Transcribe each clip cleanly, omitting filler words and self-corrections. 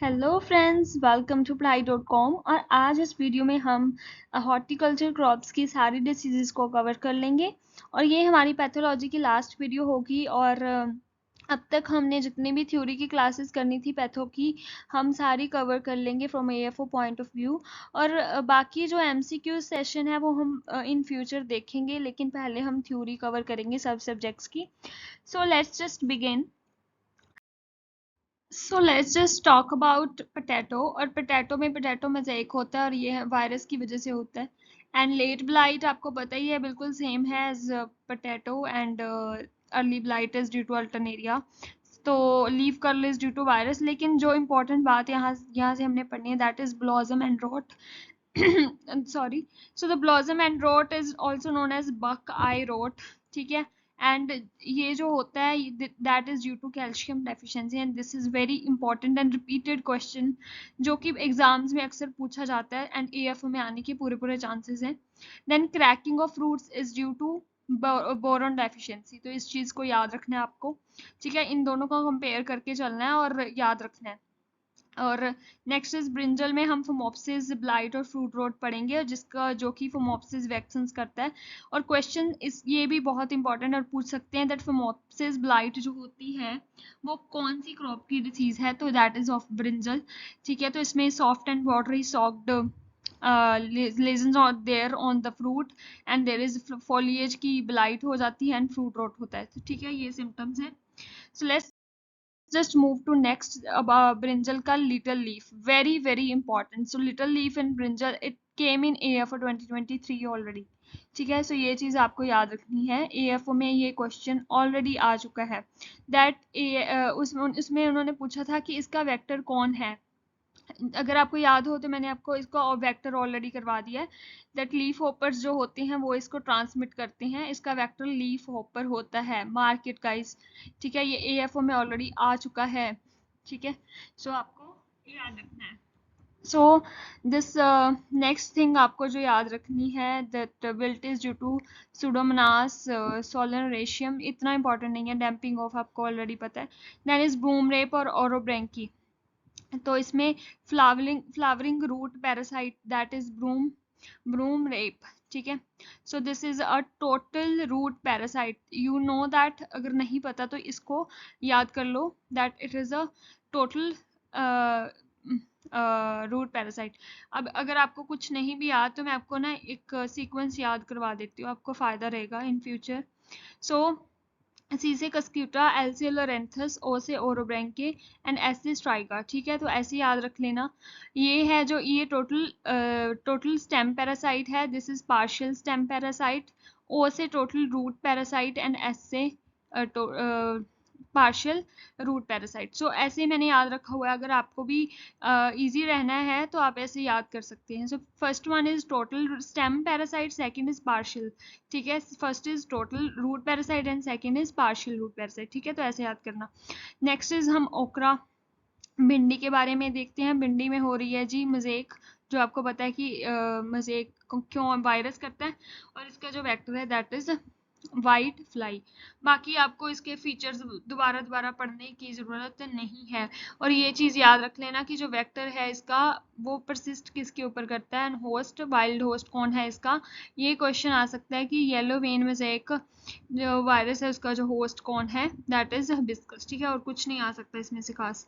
Hello friends, welcome to पढ़ाई.com। और आज इस वीडियो में हम हॉर्टिकल्चर क्रॉप्स की सारी डिसीजेस को कवर कर लेंगे और ये हमारी पैथोलॉजी की लास्ट वीडियो होगी। और अब तक हमने जितनी भी थ्योरी की क्लासेस करनी थी पैथो की, हम सारी कवर कर लेंगे from AFO point of view. और बाकी जो एमसीक्यू सेशन है वो हम इन फ्यूचर देखेंगे, लेकिन पहले हम थ्योरी कवर करेंगे सब सब्जेक्ट्स की। सो let's just begin. So let's just talk about potato. और पोटैटो में पोटैटो मोज़ेक होता है और ये वायरस की वजह से होता है। एंड लेट ब्लाइट आपको पता ही है, बिल्कुल सेम है as potato. And early blight is due to Alternaria. तो leaf curl is due to virus, लेकिन जो इम्पोर्टेंट बात यहाँ से हमने पढ़नी है that is blossom end rot. Sorry. So the blossom end rot is also known as buck eye rot. ठीक है। एंड ये जो होता है that is due to calcium deficiency, and this is very important and repeated question जो कि exams में अक्सर पूछा जाता है एंड एएफओ में आने के पूरे पूरे चांसेस हैं। Then cracking of fruits is due to boron deficiency. तो इस चीज को याद रखना है आपको। ठीक है, इन दोनों को कंपेयर करके चलना है और याद रखना है। और नेक्स्ट इज ब्रिंजल में हम फोमोप्सिस ब्लाइट और फ्रूट रोट पढ़ेंगे, जिसका जो कि फोमोप्सिस वैक्सीन्स करता है। और क्वेश्चन इस ये भी बहुत इंपॉर्टेंट और पूछ सकते हैं दैट फोमोप्सिस ब्लाइट जो होती है वो कौन सी क्रॉप की डिसीज है, तो दैट इज ऑफ ब्रिंजल। ठीक है, तो इसमें soft and watery soaked lesions are there on the fruit and there is foliage की ब्लाइट हो जाती है एंड फ्रूट रोट होता है। तो ठीक है, ये सिम्टम्स हैं। So let's just move to next brinjal ka little leaf, very very important. So little leaf in brinjal, it came in AFO 2023 already. ठीक है, सो ये चीज आपको याद रखनी है। एएफओ में ये क्वेश्चन ऑलरेडी आ चुका है दैट उसमें उन्होंने पूछा था कि इसका वेक्टर कौन है। अगर आपको याद हो तो मैंने आपको इसका वेक्टर ऑलरेडी करवा दिया है दैट लीफ होपर्स जो होते हैं वो इसको ट्रांसमिट करते हैं। इसका वेक्टर लीफ होपर होता है, मार्केट गाइस। ठीक है, ये एएफओ में ऑलरेडी आ चुका है। ठीक है, सो आपको याद रखना है। सो दिस नेक्स्ट थिंग आपको जो याद रखनी है that wilt is due to Pseudomonas solanacearum. इतना इंपॉर्टेंट नहीं है, डैम्पिंग ऑफ आपको ऑलरेडी पता है। देन इज बूम रेप और ओरोब्रेंकी। तो इसमें flowering root parasite that is broom rape. ठीक है, so this is a total root parasite. You know that, अगर नहीं पता तो इसको याद कर लो that it is a total root parasite. अब अगर आपको कुछ नहीं भी याद तो मैं आपको ना एक सीक्वेंस याद करवा देती हूँ, आपको फायदा रहेगा इन फ्यूचर। सो सी से कस्क्यूटा, एल से लोरेंथस, ओ से ओरोब्रेंके एंड एस से स्ट्राइका। ठीक है, तो ऐसे याद रख लेना। ये है जो ये टोटल स्टेम पैरासाइट है, this is partial stem parasite. O से total root parasite and S से पार्शियल रूट पैरासाइट। सो ऐसे मैंने याद रखा हुआ है, अगर आपको भी इजी रहना है तो आप ऐसे याद कर सकते हैं। So first one is total stem parasite, second is partial. ठीक है, first is total root parasite and second is partial root parasite. ठीक है, तो ऐसे याद करना। नेक्स्ट इज हम ओकरा भिंडी के बारे में देखते हैं। भिंडी में हो रही है जी मोज़ेक, जो आपको पता है कि मोज़ेक क्यों वायरस करता है, और इसका जो वेक्टर है दैट इज वाइट फ्लाई। बाकी आपको इसके फीचर्स दोबारा दोबारा पढ़ने की ज़रूरत नहीं है। और ये चीज़ याद रख लेना कि जो वेक्टर है इसका वो परसिस्ट किसके ऊपर करता है, एंड होस्ट वाइल्ड होस्ट कौन है इसका। ये क्वेश्चन आ सकता है कि येलो वेन मोज़ेक जो वायरस है उसका जो होस्ट कौन है, दैट इज हिबिस्कस। ठीक है, और कुछ नहीं आ सकता इसमें से खास।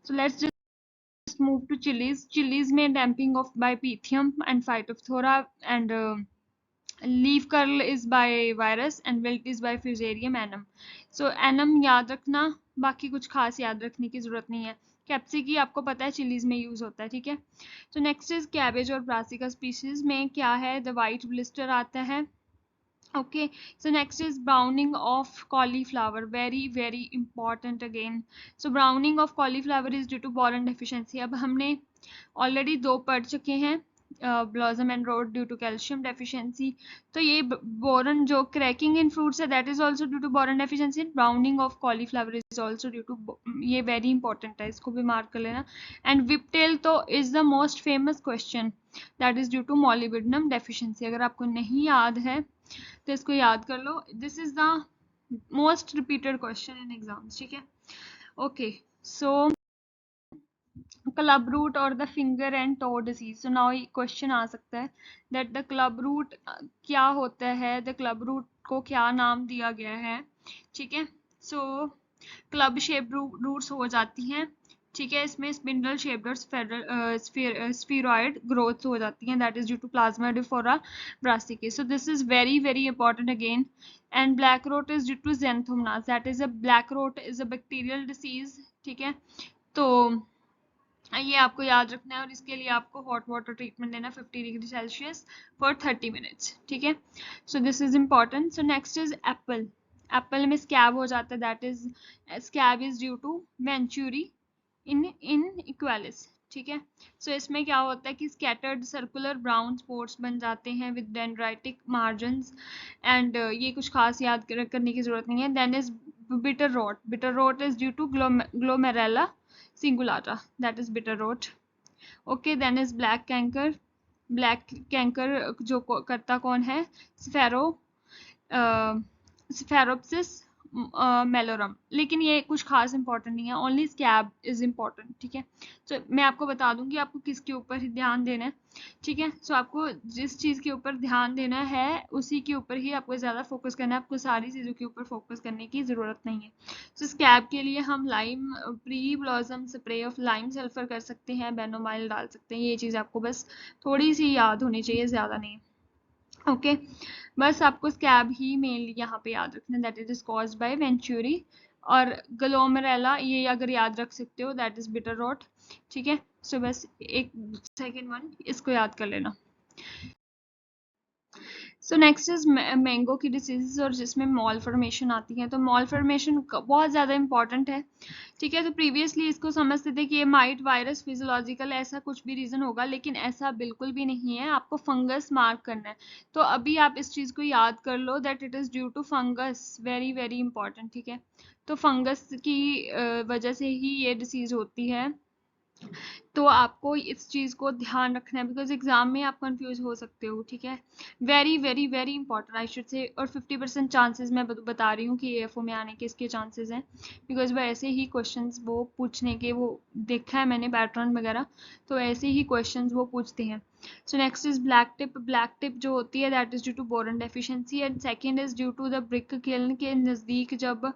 So let's just move to chilies. Chilies में damping of by Pythium and Phytophthora, and leaf curl is by virus and wilt is by Fusarium annum. So annum याद रखना, बाकी कुछ खास याद रखने की जरूरत नहीं है। कैप्सिकी आपको पता है चिलीज में यूज होता है। ठीक है, तो नेक्स्ट इज कैबेज और ब्रासिका स्पीशीज में क्या है, द वाइट ब्लिस्टर आता है। Okay, so next is browning of cauliflower, very very important again. So browning of cauliflower is due to boron deficiency. अब हमने ऑलरेडी दो पढ़ चुके हैं, blossom end rot due to calcium deficiency. तो ये बोरन जो क्रैकिंग इन फ्रूट्स है that is also due to boron deficiency. Browning of cauliflower is also due to, ये वेरी इंपॉर्टेंट है, इसको भी मार्क कर लेना। एंड विपटेल तो is the most famous question, that is due to molybdenum deficiency. अगर आपको नहीं याद है तो इसको याद कर लो, this is the most repeated question in exams. ठीक है, ओके, सो क्लब रूट और the finger and toe disease. So now question आ सकता है दैट द क्लब रूट क्या होता है, द क्लब रूट को क्या नाम दिया गया है। ठीक है, सो क्लब शेप रूट्स हो जाती हैं। ठीक है, इसमें स्पिंडल शेप्ड और स्फीरॉइड ग्रोथ हो जाती हैं, that is due to Plasmodiophora brassicae. So this is very very important again. And black rot is due to Xanthomonas, that is a black rot is a bacterial disease. ठीक है, तो ये आपको याद रखना है और इसके लिए आपको हॉट वाटर ट्रीटमेंट देना 50 डिग्री सेल्सियस फॉर 30 मिनट्स। ठीक है, so this is important. So next is apple. Apple में स्कैब हो जाता है, that is scab is due to Venturia inaequalis. ठीक है, सो इसमें क्या होता है कि स्कैटर्ड सर्कुलर ब्राउन स्पॉट्स बन जाते हैं विद डेंड्राइटिक मार्जिन्स एंड ये कुछ खास याद करने की जरूरत नहीं है। Then is bitter rot. Bitter rot is due to Glomerella cingulata, that is bitter rot. Okay, then is black canker. Black canker जो करता कौन है, स्फेरोप्सिस मेलोरम। लेकिन ये कुछ खास इंपॉर्टेंट नहीं है, ओनली स्कैब इज इम्पॉर्टेंट। ठीक है, तो मैं आपको बता दूंगी आपको किसके ऊपर ही ध्यान देना है। ठीक है, सो आपको जिस चीज़ के ऊपर ध्यान देना है उसी के ऊपर ही आपको ज़्यादा फोकस करना है, आपको सारी चीज़ों के ऊपर फोकस करने की ज़रूरत नहीं है। सो स्कैब के लिए हम lime pre blossom spray of lime sulphur कर सकते हैं, बेनोमाइल डाल सकते हैं। ये चीज़ आपको बस थोड़ी सी याद होनी चाहिए, ज़्यादा नहीं। ओके, बस आपको स्कैब ही मेनली यहाँ पे याद रखना, that is caused by venturi. और ग्लोमेरुला ये अगर याद रख सकते हो, दैट इज बिटर रॉट। ठीक है, सो बस एक सेकेंड वन इसको याद कर लेना। सो नेक्स्ट इज मैंगो की डिसीजेज और जिसमें मॉल फॉर्मेशन आती है। तो मॉल फॉर्मेशन बहुत ज़्यादा इंपॉर्टेंट है। ठीक है, तो प्रीवियसली इसको समझते थे कि ये माइट वायरस फिजियोलॉजिकल ऐसा कुछ भी रीज़न होगा, लेकिन ऐसा बिल्कुल भी नहीं है। आपको फंगस मार्क करना है, तो अभी आप इस चीज़ को याद कर लो that it is due to fungus, very very important. ठीक है, तो फंगस की वजह से ही ये डिसीज़ होती है। तो आपको इस चीज़ को ध्यान रखना है, बिकॉज एग्जाम में आप कंफ्यूज हो सकते हो। ठीक है, very very very important I should say. और 50% चांसेस मैं बता रही हूँ कि एएफओ में आने के इसके चांसेस हैं, बिकॉज वो ऐसे ही क्वेश्चंस वो पूछने के, वो देखा है मैंने पैटर्न वगैरह, तो ऐसे ही क्वेश्चंस वो पूछते हैं। So next is black tip. Black tip जो होती है that is due to boron deficiency and second is due to the brick kiln के नज़दीक जब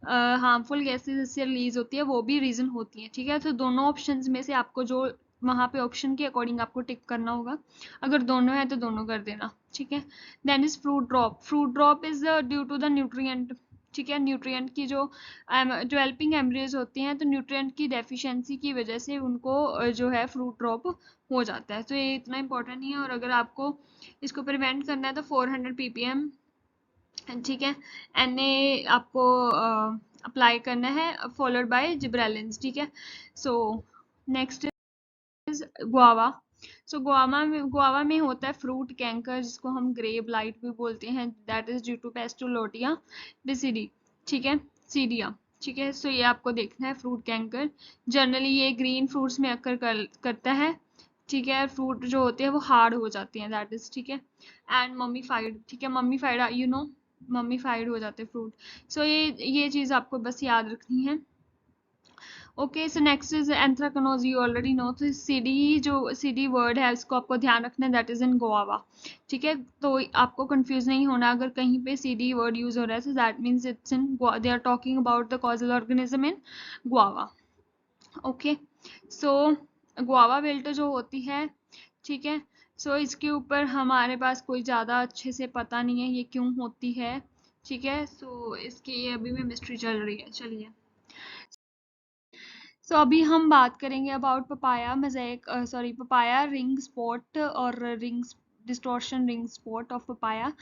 हार्मफुल गैसेज इससे रिलीज होती है, वो भी रीज़न होती है। ठीक है, तो दोनों ऑप्शंस में से आपको जो वहाँ पे ऑप्शन के अकॉर्डिंग आपको टिक करना होगा, अगर दोनों है तो दोनों कर देना। ठीक है, then is fruit drop. Fruit drop is due to the nutrient. ठीक है, न्यूट्रिएंट की जो डेवलपिंग एम्ब्रियोज होती हैं, तो न्यूट्रिएंट की डेफिशिएंसी की वजह से उनको जो है फ्रूट ड्रॉप हो जाता है। तो ये इतना इंपॉर्टेंट नहीं है, और अगर आपको इसको प्रिवेंट करना है तो 400 ppm, ठीक है, Na आपको अप्लाई करना है, फॉलोड बाय जिब्रेलिन्स। ठीक है, so next is guava. Guava गुआवा में होता है फ्रूट कैंकर, जिसको हम ग्रे ब्लाइट भी बोलते हैं, दैट इज ड्यू टू पेस्टोलोटिया डिसिडी। ठीक है, सीडिया। ठीक है, सो ये आपको देखना है फ्रूट कैंकर। जनरली ये ग्रीन फ्रूट्स में अक्कर करता है। ठीक है, फ्रूट जो होते हैं वो हार्ड हो जाते हैं, दैट इज। ठीक है, एंड मम्मीफाइड। ठीक है, मम्मीफाइड यू नो, मम्मीफाइड हो जाते हैं फ्रूट। सो ये चीज़ आपको बस याद रखनी है। Okay, so next is anthracnose, you already know. तो सीडी जो सीडी वर्ड है उसको आपको ध्यान रखना है, दैट इज इन गुआवा। ठीक है, तो आपको कंफ्यूज नहीं होना अगर कहीं पे सीडी वर्ड यूज हो रहा है, so that means it's in, they are talking about the causal organism in guava. Okay, so guava wilt जो होती है, ठीक है, सो इसके ऊपर हमारे पास कोई ज़्यादा अच्छे से पता नहीं है ये क्यों होती है। ठीक है, सो इसकी ये अभी भी मिस्ट्री चल रही है। चलिए, सो अभी हम बात करेंगे about papaya mosaic, sorry, papaya ring spot और ring distortion ring spot of papaya.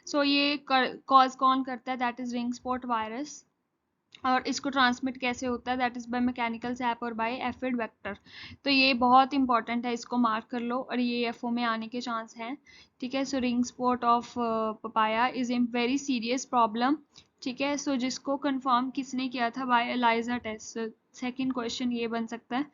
So ये कॉज कौन करता है, that is ring spot virus. और इसको ट्रांसमिट कैसे होता है, that is by mechanical sap और बाय एफिड वेक्टर। तो ये बहुत इंपॉर्टेंट है, इसको मार्क कर लो, और ये एफओ में आने के चांस हैं। ठीक है, so ring spot of papaya is a very serious problem. ठीक है, सो जिसको कंफर्म किसने किया था, by ELISA test. Second question ये बन सकता है।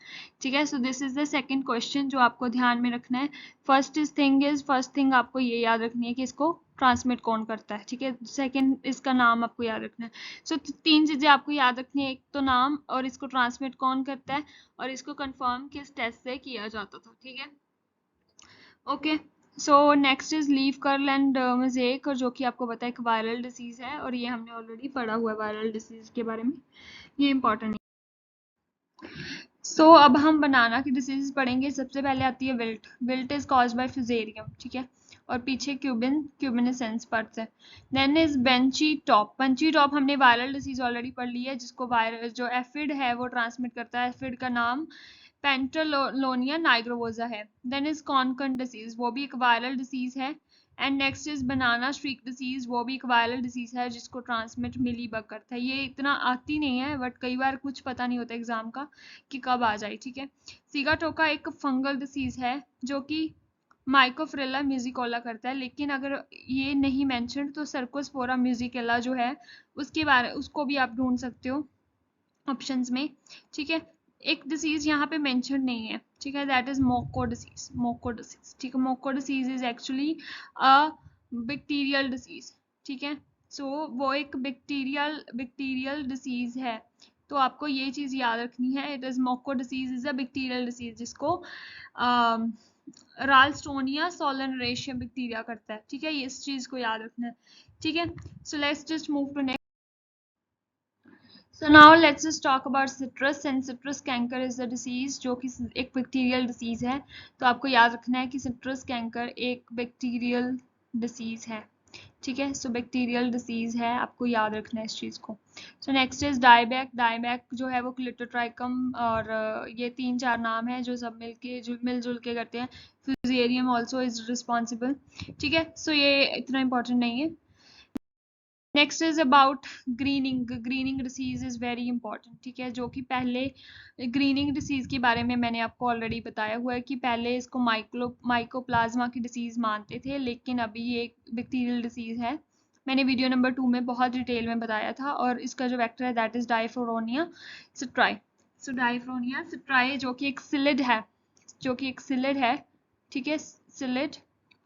ठीक है, so this is the second question जो आपको ध्यान में रखना है। फर्स्ट थिंग आपको ये याद रखनी है कि इसको ट्रांसमिट कौन करता है, ठीक है। सेकंड, इसका नाम आपको याद रखना है। सो तीन चीजें आपको याद रखनी है, एक तो नाम, और इसको ट्रांसमिट कौन करता है, और इसको कंफर्म किस टेस्ट से किया जाता था, ठीक है। Okay, so next is leaf curl and mosaic, और जो कि आपको पता है एक वायरल डिसीज है, और ये हमने ऑलरेडी पढ़ा हुआ है वायरल डिसीज के बारे में, ये इंपॉर्टेंट है। सो अब हम बनाना की डिसीज पढ़ेंगे। सबसे पहले आती है wilt. Wilt is caused by fusarium, ठीक है, और पीछे क्यूबिनिसेंस पर्ट्स है। देन इज बेंची टॉप। बेंची टॉप हमने वायरल डिसीज ऑलरेडी पढ़ ली है, जिसको वायरल जो एफिड है वो ट्रांसमिट करता है। एफिड का नाम पेंटालोनिया नाइग्रोवोजा है। देन इज कॉन्कन डिसीज, वो भी एक वायरल डिसीज है। And next is banana streak disease, वो भी एक वायरल डिसीज है जिसको ट्रांसमिट मिलीबग करता है। ये इतना आती नहीं है, बट कई बार कुछ पता नहीं होता एग्जाम का कि कब आ जाए, ठीक है। सीगाटोका एक फंगल डिसीज है जो कि माइकोफ्रिला म्यूजिकोला करता है, लेकिन अगर ये नहीं मेंशन तो सर्कोस्पोरा म्यूजिकेला जो है उसके बारे उसको भी आप ढूंढ सकते हो ऑप्शंस में, ठीक है। एक डिसीज यहाँ पे मेंशन नहीं है, ठीक है, दैट इज मोको डिसीज। मोको डिसीज, ठीक है, मोको disease is actually a bacterial disease, ठीक है। सो वो एक बैक्टीरियल डिसीज है, तो आपको ये चीज याद रखनी है। इट इज मोको disease is a bacterial disease जिसको राल्स्टोनिया सोलनरेशियम बैक्टीरिया करता है, ठीक है, ये इस चीज को याद रखना है, ठीक है। So let's just move to next. So now let's just talk about citrus, and citrus canker is a disease जो कि एक बैक्टीरियल डिसीज है। तो आपको याद रखना है कि citrus canker एक बैक्टीरियल डिसीज है, ठीक है। सो बैक्टीरियल डिसीज है, आपको याद रखना है इस चीज को। सो नेक्स्ट इज डायबैक। डायबैक जो है वो क्लिटोट्राइकम, और ये 3-4 नाम है जो सब मिलजुल के करते हैं। फ्यूजेरियम ऑल्सो इज रिस्पॉन्सिबल, ठीक है। सो ये इतना इंपॉर्टेंट नहीं है। Next is about grinning. Grinning disease is very important, ठीक है, जो कि पहले ग्रीनिंग डिसीज के बारे में मैंने आपको ऑलरेडी बताया हुआ है कि पहले इसको माइकोप्लाज्मा की डिसीज मानते थे, लेकिन अभी ये एक बैक्टीरियल डिसीज है। मैंने वीडियो नंबर 2 में बहुत डिटेल में बताया था, और इसका जो वेक्टर है that is डाइफोरोनिया citri. So डाइफोरोनिया citri जो कि एक सिलिड है, जो कि एक सिलिड है, ठीक है, सिलिड,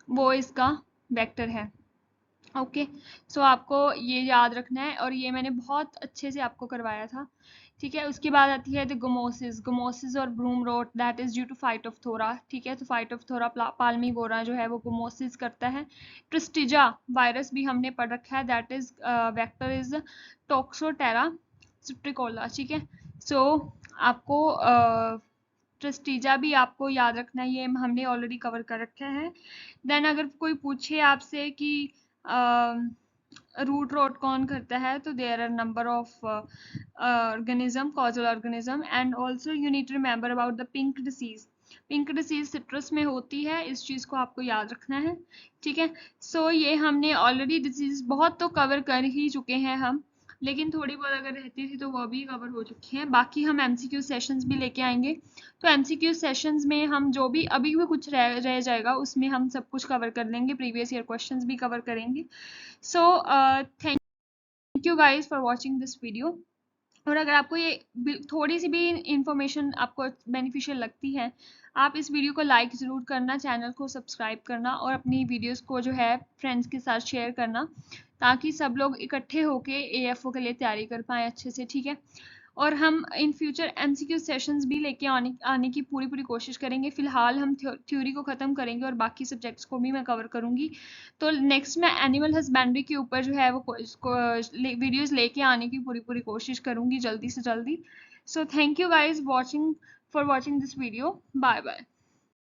वो इसका वेक्टर है। ओके, सो आपको ये याद रखना है, और ये मैंने बहुत अच्छे से आपको करवाया था, ठीक है। उसके बाद आती है द गोमोसिस। गोमोसिस और brown rot that is due to phytophthora, ठीक है। तो फाइटोफ्थोरा पाल्मीवोरा जो है वो गोमोसिस करता है। ट्रिस्टिजा वायरस भी हमने पढ़ रखा है, दैट इज वेक्टर इज टोक्सोटेरा सिट्रिकोला, ठीक है। सो आपको ट्रिस्टिजा भी आपको याद रखना है, ये हमने ऑलरेडी कवर कर रखा है। देन अगर कोई पूछे आपसे कि रूट रोट कौन करता है, तो there are number of organism, causal organism, and also you need to remember about the pink disease. Pink disease citrus में होती है, इस चीज को आपको याद रखना है, ठीक है। सो ये हमने ऑलरेडी डिसीज बहुत तो कवर कर ही चुके हैं हम, लेकिन थोड़ी बहुत अगर रहती थी तो वो भी कवर हो चुकी हैं। बाकी हम एमसीक्यू सेशंस भी लेके आएंगे, तो एमसीक्यू सेशंस में हम जो भी अभी भी कुछ रह जाएगा उसमें हम सब कुछ कवर कर लेंगे, प्रीवियस ईयर क्वेश्चंस भी कवर करेंगे। सो thank you guys for watching this video. और अगर आपको ये थोड़ी सी भी इंफॉर्मेशन आपको बेनिफिशियल लगती है, आप इस वीडियो को लाइक ज़रूर करना, चैनल को सब्सक्राइब करना, और अपनी वीडियोस को जो है फ्रेंड्स के साथ शेयर करना, ताकि सब लोग इकट्ठे होके एएफओ के लिए तैयारी कर पाएँ अच्छे से, ठीक है। और हम इन फ्यूचर एमसीक्यू सेशंस भी लेके आने की पूरी कोशिश करेंगे। फिलहाल हम थ्योरी को ख़त्म करेंगे और बाकी सब्जेक्ट्स को भी मैं कवर करूँगी। तो नेक्स्ट मैं एनिमल हस्बेंड्री के ऊपर जो है वो वीडियोस लेके आने की पूरी कोशिश करूँगी जल्दी से जल्दी। So thank you guys for watching this video. Bye bye.